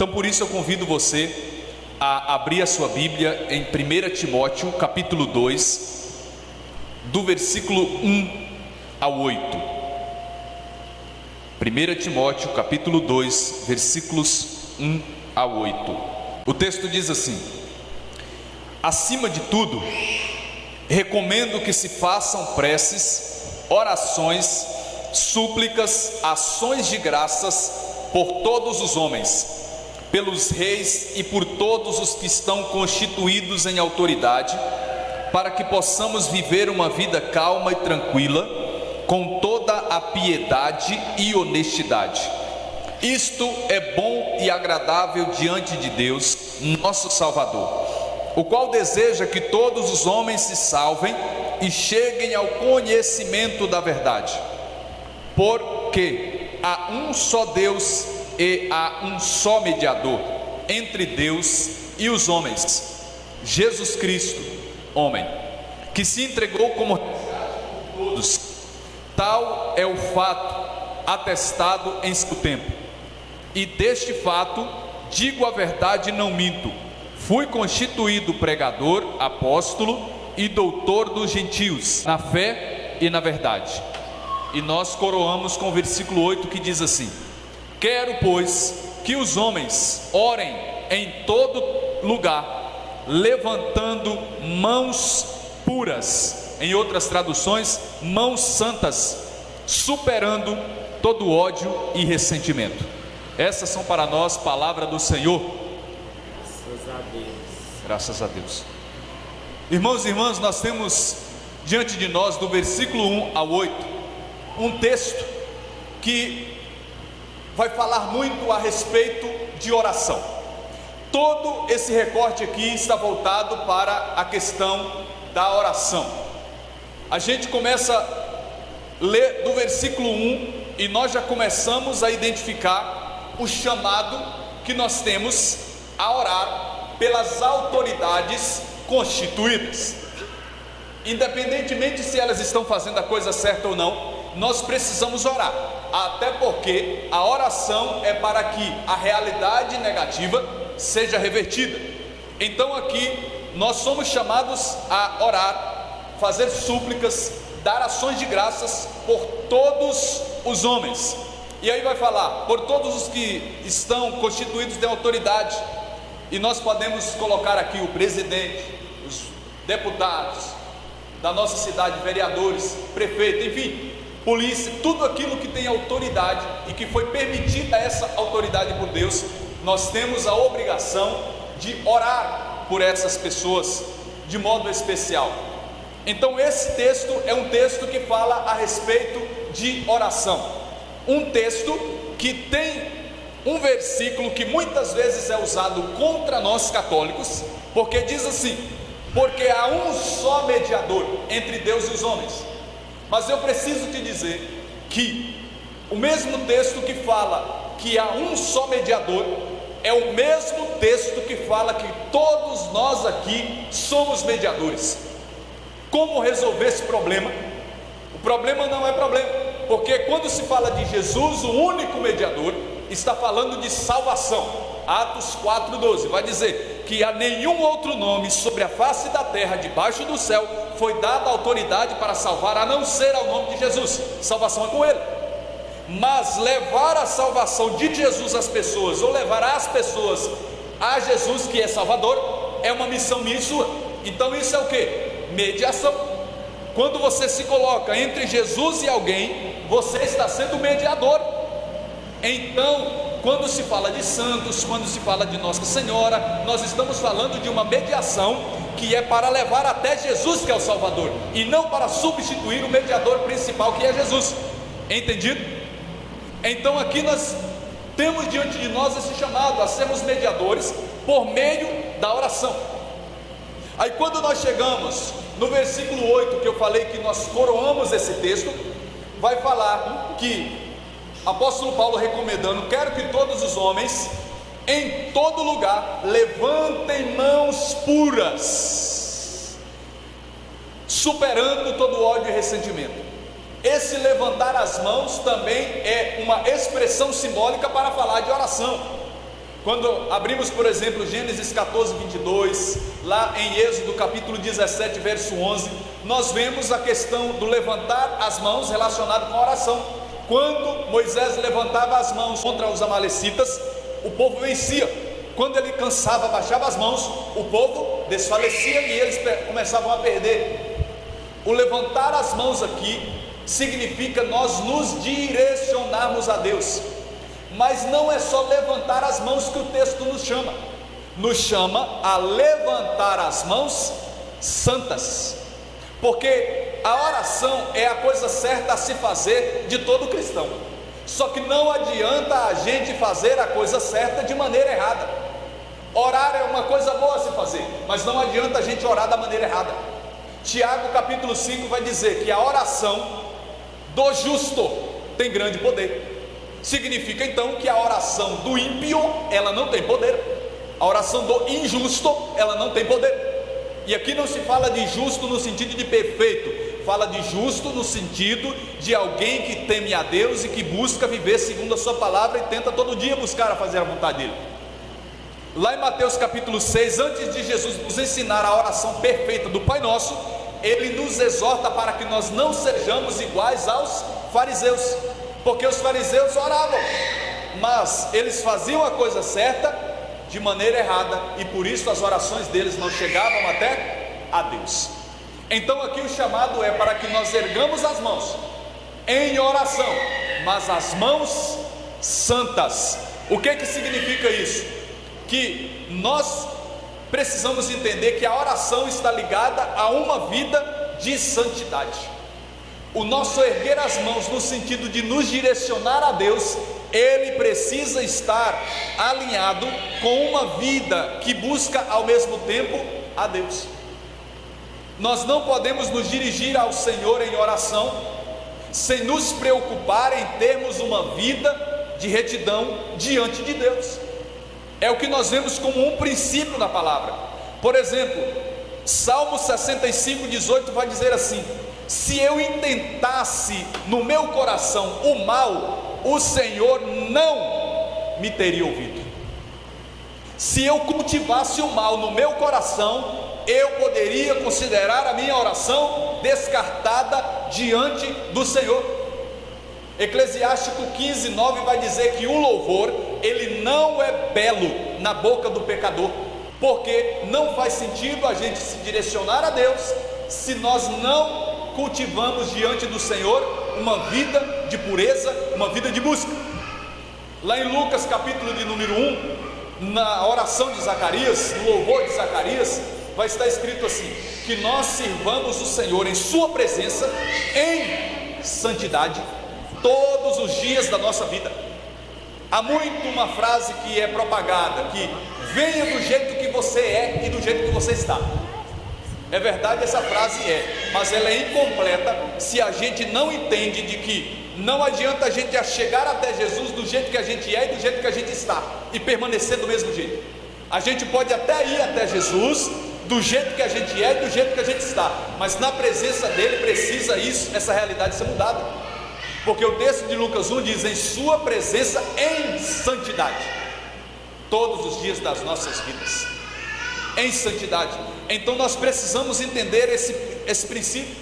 Então por isso eu convido você a abrir a sua Bíblia em 1 Timóteo capítulo 2, do versículo 1 ao 8. 1 Timóteo capítulo 2, versículos 1 ao 8. O texto diz assim: acima de tudo, recomendo que se façam preces, orações, súplicas, ações de graças por todos os homens, pelos reis e por todos os que estão constituídos em autoridade, para que possamos viver uma vida calma e tranquila, com toda a piedade e honestidade. Isto é bom e agradável diante de Deus, nosso Salvador, o qual deseja que todos os homens se salvem e cheguem ao conhecimento da verdade. Porque há um só Deus e há um só mediador entre Deus e os homens, Jesus Cristo, homem, que se entregou como resgate por todos. Tal é o fato atestado em seu tempo, e deste fato digo a verdade e não minto. Fui constituído pregador, apóstolo e doutor dos gentios, na fé e na verdade. E nós coroamos com o versículo 8, que diz assim: quero, pois, que os homens orem em todo lugar, levantando mãos puras, em outras traduções, mãos santas, superando todo ódio e ressentimento. Essas são para nós palavra do Senhor. Graças a Deus. Graças a Deus. Irmãos e irmãs, nós temos diante de nós, do versículo 1 ao 8, um texto que vai falar muito a respeito de oração. Todo esse recorte aqui está voltado para a questão da oração. A gente começa a ler do versículo 1 e nós já começamos a identificar o chamado que nós temos a orar pelas autoridades constituídas. Independentemente se elas estão fazendo a coisa certa ou não, nós precisamos orar, até porque a oração é para que a realidade negativa seja revertida. Então aqui nós somos chamados a orar, fazer súplicas, dar ações de graças por todos os homens. E aí vai falar, por todos os que estão constituídos de autoridade, e nós podemos colocar aqui o presidente, os deputados da nossa cidade, vereadores, prefeito, enfim, polícia, tudo aquilo que tem autoridade e que foi permitida essa autoridade por Deus. Nós temos a obrigação de orar por essas pessoas de modo especial. Então esse texto é um texto que fala a respeito de oração, um texto que tem um versículo que muitas vezes é usado contra nós católicos, porque diz assim: porque há um só mediador entre Deus e os homens. Mas eu preciso te dizer que o mesmo texto que fala que há um só mediador é o mesmo texto que fala que todos nós aqui somos mediadores. Como resolver esse problema? O problema não é problema, porque quando se fala de Jesus, o único mediador, está falando de salvação. Atos 4:12 vai dizer que a nenhum outro nome sobre a face da terra, debaixo do céu, foi dada autoridade para salvar, a não ser ao nome de Jesus. Salvação é com ele. Mas levar a salvação de Jesus às pessoas, ou levar as pessoas a Jesus, que é Salvador, é uma missão minha e sua. Então isso é o que? Mediação. Quando você se coloca entre Jesus e alguém, você está sendo mediador. Então, quando se fala de santos, quando se fala de Nossa Senhora, nós estamos falando de uma mediação que é para levar até Jesus, que é o Salvador, e não para substituir o mediador principal, que é Jesus. Entendido? Então aqui nós temos diante de nós esse chamado a sermos mediadores por meio da oração. Aí quando nós chegamos no versículo 8, que eu falei que nós coroamos esse texto, vai falar que apóstolo Paulo recomendando: quero que todos os homens em todo lugar levantem mãos puras, superando todo ódio e ressentimento. Esse levantar as mãos também é uma expressão simbólica para falar de oração. Quando abrimos, por exemplo, Gênesis 14, 22, lá em Êxodo capítulo 17, verso 11, nós vemos a questão do levantar as mãos relacionado com a oração. Quando Moisés levantava as mãos contra os amalecitas, o povo vencia. Quando ele cansava, baixava as mãos, o povo desfalecia e eles começavam a perder. O levantar as mãos aqui significa nós nos direcionarmos a Deus. Mas não é só levantar as mãos que o texto nos chama a levantar as mãos santas, porque a oração é a coisa certa a se fazer de todo cristão. Só que não adianta a gente fazer a coisa certa de maneira errada. Orar é uma coisa boa a se fazer, mas não adianta a gente orar da maneira errada. Tiago capítulo 5 vai dizer que a oração do justo tem grande poder. Significa então que a oração do ímpio, ela não tem poder. A oração do injusto, ela não tem poder. E aqui não se fala de justo no sentido de perfeito, fala de justo no sentido de alguém que teme a Deus e que busca viver segundo a sua palavra e tenta todo dia buscar a fazer a vontade dele. Lá em Mateus capítulo 6, antes de Jesus nos ensinar a oração perfeita do Pai Nosso, ele nos exorta para que nós não sejamos iguais aos fariseus, porque os fariseus oravam, mas eles faziam a coisa certa de maneira errada, e por isso as orações deles não chegavam até a Deus. Então aqui o chamado é para que nós ergamos as mãos em oração, mas as mãos santas. O que significa isso? Que nós precisamos entender que a oração está ligada a uma vida de santidade. O nosso erguer as mãos no sentido de nos direcionar a Deus, ele precisa estar alinhado com uma vida que busca ao mesmo tempo a Deus. Nós não podemos nos dirigir ao Senhor em oração sem nos preocupar em termos uma vida de retidão diante de Deus. É o que nós vemos como um princípio na palavra. Por exemplo, Salmo 65, 18 vai dizer assim: se eu intentasse no meu coração o mal, o Senhor não me teria ouvido. Se eu cultivasse o mal no meu coração, eu poderia considerar a minha oração descartada diante do Senhor. Eclesiástico 15, 9 vai dizer que o louvor, ele não é belo na boca do pecador, porque não faz sentido a gente se direcionar a Deus se nós não cultivamos diante do Senhor uma vida de pureza, uma vida de busca. Lá em Lucas capítulo de número 1, na oração de Zacarias, no louvor de Zacarias, vai estar escrito assim: que nós sirvamos o Senhor em sua presença em santidade todos os dias da nossa vida. Há muito uma frase que é propagada, que venha do jeito que você é e do jeito que você está. É verdade, essa frase mas ela é incompleta se a gente não entende de que não adianta a gente chegar até Jesus do jeito que a gente é e do jeito que a gente está e permanecer do mesmo jeito. A gente pode até ir até Jesus do jeito que a gente é e do jeito que a gente está, mas na presença dele precisa essa realidade ser mudada, porque o texto de Lucas 1 diz: em sua presença em santidade todos os dias das nossas vidas, em santidade. Então nós precisamos entender esse princípio.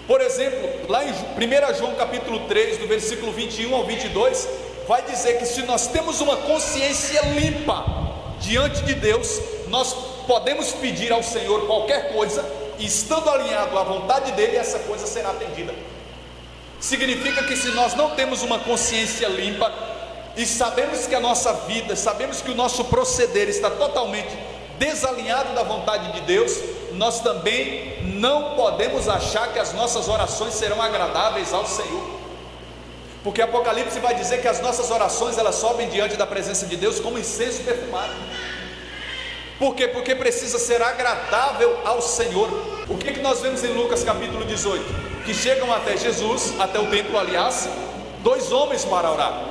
Por exemplo, lá em 1 João capítulo 3, do versículo 21 ao 22, vai dizer que se nós temos uma consciência limpa diante de Deus, nós podemos pedir ao Senhor qualquer coisa, e estando alinhado à vontade dele, essa coisa será atendida. Significa que se nós não temos uma consciência limpa, e sabemos que a nossa vida, sabemos que o nosso proceder está totalmente desalinhado da vontade de Deus, nós também não podemos achar que as nossas orações serão agradáveis ao Senhor, porque Apocalipse vai dizer que as nossas orações, elas sobem diante da presença de Deus como incenso perfumado. Por quê? Porque precisa ser agradável ao Senhor. O que nós vemos em Lucas capítulo 18? Que chegam até Jesus, até o templo, aliás, dois homens para orar,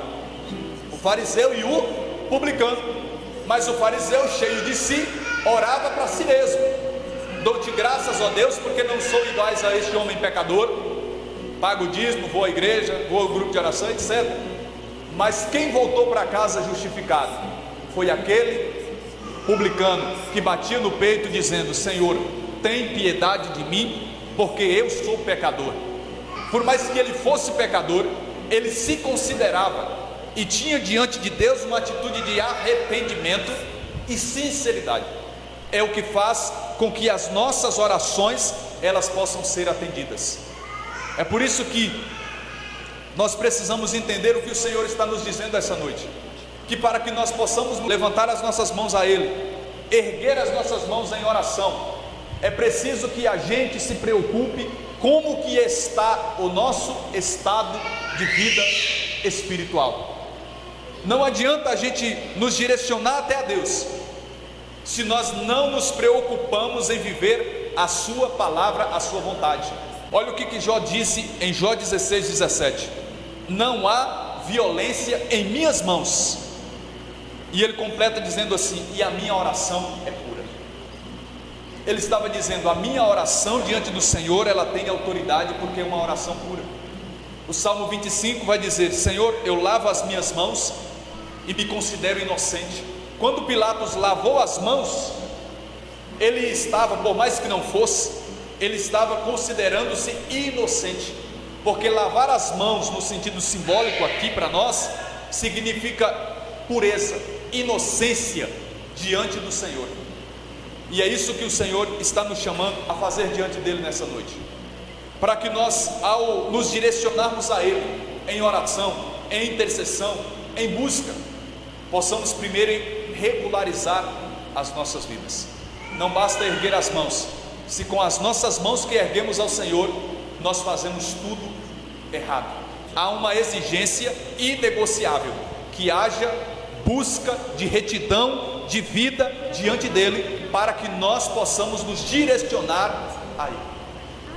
o fariseu e o publicano. Mas o fariseu, cheio de si, orava para si mesmo: dou-te graças, ó Deus, porque não sou iguais a este homem pecador, pago o dízimo, vou à igreja, vou ao grupo de oração, etc. Mas quem voltou para casa justificado foi aquele publicano que batia no peito dizendo: Senhor, tem piedade de mim, porque eu sou pecador. Por mais que ele fosse pecador, ele se considerava e tinha diante de Deus uma atitude de arrependimento e sinceridade. É o que faz com que as nossas orações elas possam ser atendidas. É por isso que nós precisamos entender o que o Senhor está nos dizendo essa noite, que para que nós possamos levantar as nossas mãos a Ele, erguer as nossas mãos em oração, é preciso que a gente se preocupe como que está o nosso estado de vida espiritual. Não adianta a gente nos direcionar até a Deus se nós não nos preocupamos em viver a sua palavra, a sua vontade. Olha o que Jó disse em Jó 16:17: não há violência em minhas mãos. E ele completa dizendo assim: e a minha oração é pura. Ele estava dizendo: a minha oração diante do Senhor, ela tem autoridade, porque é uma oração pura. O Salmo 25 vai dizer: Senhor, eu lavo as minhas mãos e me considero inocente. Quando Pilatos lavou as mãos, ele estava, por mais que não fosse, ele estava considerando-se inocente, porque lavar as mãos no sentido simbólico aqui para nós significa pureza, inocência diante do Senhor. E é isso que o Senhor está nos chamando a fazer diante dele nessa noite, para que nós, ao nos direcionarmos a Ele em oração, em intercessão, em busca, possamos primeiro regularizar as nossas vidas. Não basta erguer as mãos, se com as nossas mãos que erguemos ao Senhor, nós fazemos tudo errado. Há uma exigência inegociável, que haja busca de retidão de vida diante dele, para que nós possamos nos direcionar a Ele.